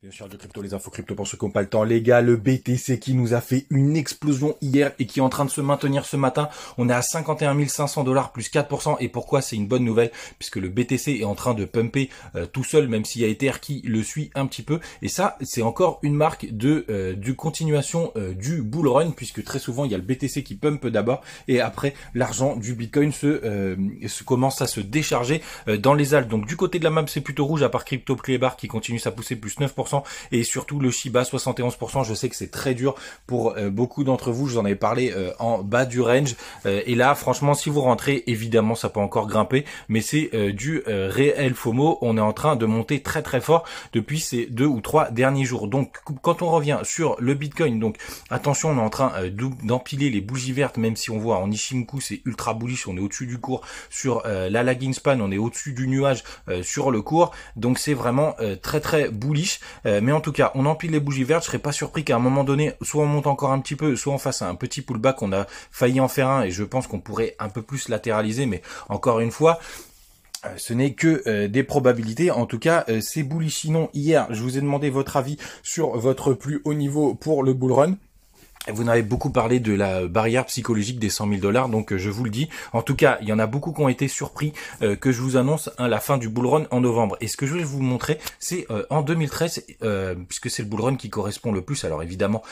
Bien sûr, de crypto, les infos crypto pour ceux qui n'ont pas le temps. Les gars, le BTC qui nous a fait une explosion hier et qui est en train de se maintenir ce matin. On est à 51 500 $, plus 4%. Et pourquoi c'est une bonne nouvelle? Puisque le BTC est en train de pumper tout seul, même s'il y a Ether qui le suit un petit peu. Et ça, c'est encore une marque de continuation du bull run, puisque très souvent, il y a le BTC qui pump d'abord et après, l'argent du Bitcoin se commence à se décharger dans les halles. Donc du côté de la map, c'est plutôt rouge, à part Crypto Clébar qui continue à pousser plus 9%. Et surtout le Shiba 71%. Je sais que c'est très dur pour beaucoup d'entre vous, je vous en avais parlé en bas du range, et là franchement si vous rentrez, évidemment ça peut encore grimper, mais c'est du réel FOMO. On est en train de monter très très fort depuis ces 2 ou 3 derniers jours. Donc quand on revient sur le Bitcoin, donc attention, on est en train d'empiler les bougies vertes, même si on voit en Ichimoku c'est ultra bullish, on est au-dessus du cours. Sur la lagging span, on est au-dessus du nuage sur le cours, donc c'est vraiment très très bullish. Mais en tout cas, on empile les bougies vertes. Je serais pas surpris qu'à un moment donné, soit on monte encore un petit peu, soit on fasse un petit pullback. On a failli en faire un et je pense qu'on pourrait un peu plus latéraliser. Mais encore une fois, ce n'est que des probabilités. En tout cas, c'est bullish. Sinon, hier, je vous ai demandé votre avis sur votre plus haut niveau pour le bull run. Vous n'avez beaucoup parlé de la barrière psychologique des 100 000 $, donc je vous le dis. En tout cas, il y en a beaucoup qui ont été surpris que je vous annonce la fin du bull run en novembre. Et ce que je vais vous montrer, c'est en 2013, puisque c'est le bull run qui correspond le plus. Alors évidemment,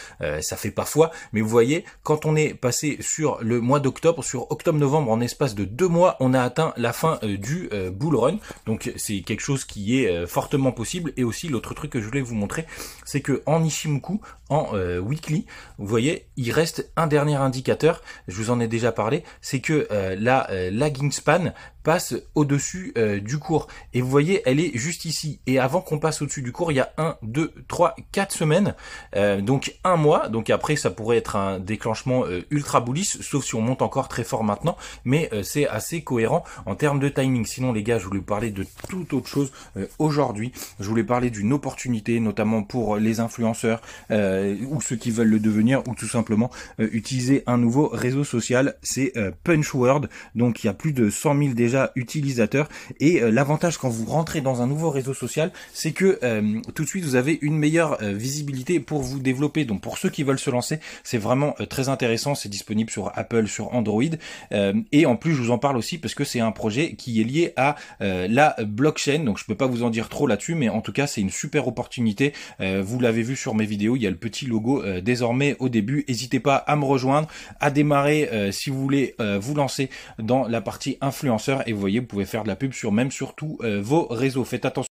ça fait pas foi, mais vous voyez, quand on est passé sur le mois d'octobre, sur octobre-novembre, en espace de 2 mois, on a atteint la fin du bull run. Donc c'est quelque chose qui est fortement possible. Et aussi, l'autre truc que je voulais vous montrer, c'est que en Ichimoku, en weekly, vous voyez, il reste un dernier indicateur, je vous en ai déjà parlé, c'est que la lagging span passe au-dessus du cours. Et vous voyez, elle est juste ici. Et avant qu'on passe au-dessus du cours, il y a 1, 2, 3, 4 semaines. Donc 1 mois. Donc après, ça pourrait être un déclenchement ultra bullish, sauf si on monte encore très fort maintenant. Mais c'est assez cohérent en termes de timing. Sinon, les gars, je voulais parler de toute autre chose aujourd'hui. Je voulais parler d'une opportunité, notamment pour les influenceurs ou ceux qui veulent le devenir, ou tout simplement utiliser un nouveau réseau social. C'est Punchworld. Donc il y a plus de 100 000 déjà utilisateurs, et l'avantage quand vous rentrez dans un nouveau réseau social, c'est que tout de suite vous avez une meilleure visibilité pour vous développer. Donc pour ceux qui veulent se lancer, c'est vraiment très intéressant. C'est disponible sur Apple, sur Android, et en plus je vous en parle aussi parce que c'est un projet qui est lié à la blockchain. Donc je peux pas vous en dire trop là-dessus, mais en tout cas c'est une super opportunité. Vous l'avez vu sur mes vidéos, il y a le petit logo désormais au début. N'hésitez pas à me rejoindre, à démarrer si vous voulez vous lancer dans la partie influenceur. Et vous voyez, vous pouvez faire de la pub sur même sur tous vos réseaux. Faites attention.